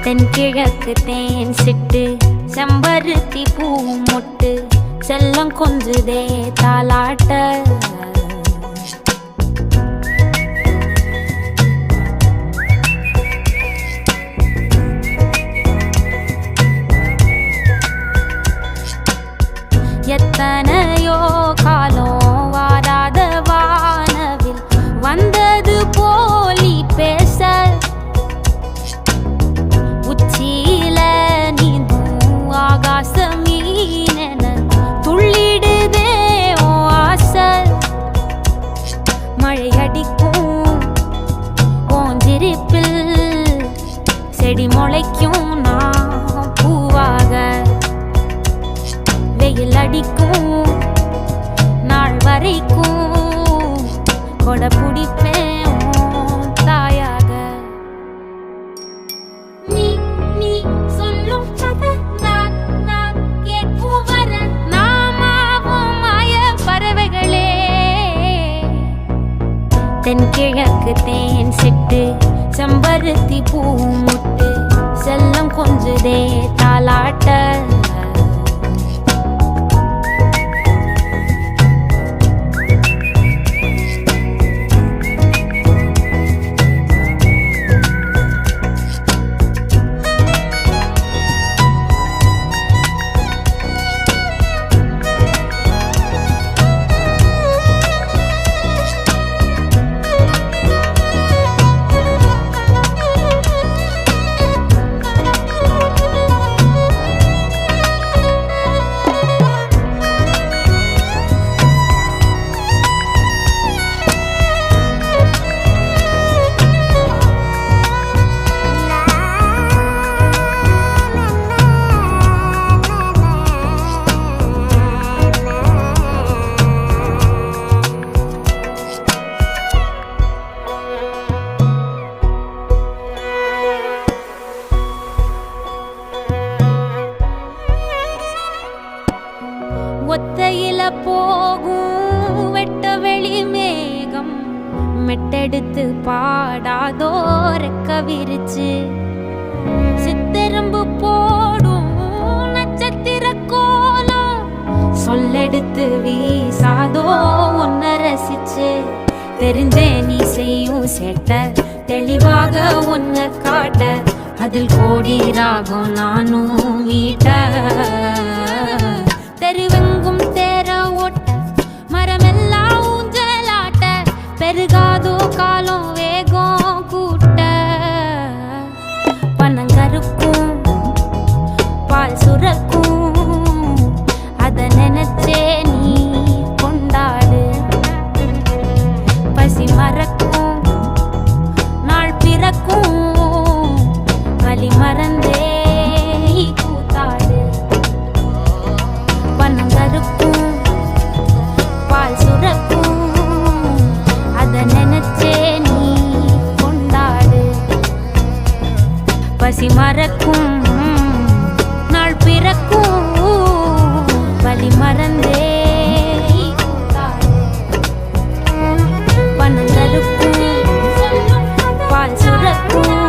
தென்கிழக்கு தேன் சிட்டு செம்பருத்தி பூ மொட்டு செல்லம் கொஞ்சுதே தாலாட்ட. எத்தனையோ காலம் வாராத வானவில் வந்தது போலி பேச உச்சியில நீந்தும் ஆகாச மீனென துள்ளிடுதே ஓ ஆசை. மழை அடிக்கும் ஓஞ்சிரிப்பில் செடி முளைக்கும் நான் பூவாக. வெயில் அடிக்கும் நாள் வரைக்கும் கொடை பிடிப்பேன் தாயாக. நீ நீ சொல்லும் கதை நான் நான் கேட்கும் வர நாமாவும் மாய பறவைகளே. தென்கிழக்கு தேன் சிட்டு செம்பருத்தி பூ முட்டு செல்லம் கொஞ்சுதே தாலாட்ட. ஒத்தையில போகும் வெட்ட வெளி மேகம் மெட்டெடுத்து பாடாதோ ரெக்க விரிச்சு சித்தெரும்பு போடும் நட்சத்திர கோலம் சொல்லெடுத்து வீசாதோ உன்னை ரசிச்சு. தெரிஞ்சே நீ செய்யும் சேட்ட தெளிவாக உன்னை காட்ட அதில் கோடி ராகம் நானும் மீட்ட. தெருவெங்கும் தேர ஓட்ட மரமெல்லாம் ஊஞ்சலாட்ட பெருகாதோ காலம் வேகம் கூட்ட. பனங்கருக்கும் பால் சுரக்கும் அத நினைச்சே நீ கொண்டாடு. பசி மறக்கும் நாள் பிறக்கும் வலி மறந்தே கூத்தாடு. பனங்கருக்கும் பால் சுரக்கும் அத நினைச்சே நீ கொண்டாடு. பசி மறக்கும் நாள் பிறக்கும் வலி மறந்தே கூத்தாடு. பனங்கருக்கும் பால் சுரக்கும்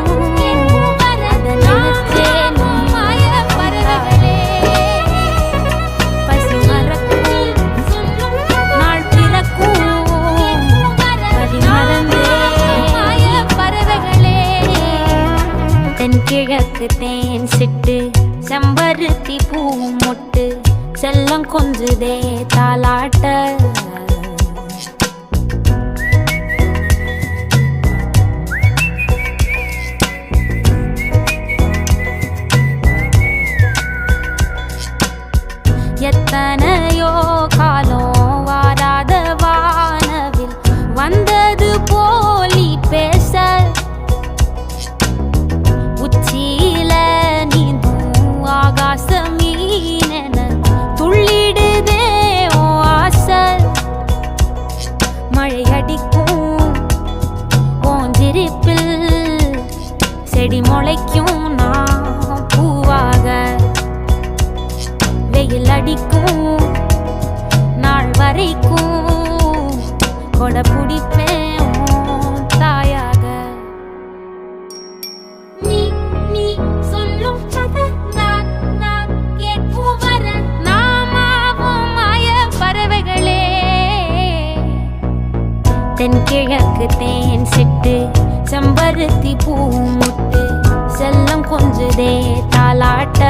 கிழக்கு தேன் சிட்டு செம்பருத்தி பூ மொட்டு செல்லம் கொஞ்சுதே தாலாட்ட. எத்தனையோ காலம் வாராத வானவில் வந்தது போலி பேச உச்சியில நீந்தும் ஆகாச மீனென துள்ளிடுதே ஓ ஆசை. மழை அடிக்கும் ஓஞ்சிரிப்பில் செடி முளைக்கும் நான் பூவாக. வெயில் அடிக்கும் நாள் வரைக்கும் கொடை பிடிப்பேன் தாயாக. நீ நீ தென்கிழக்கு தேன் சிட்டு செம்பருத்தி பூ முட்டு செல்லம் கொஞ்சுதே தாலாட்ட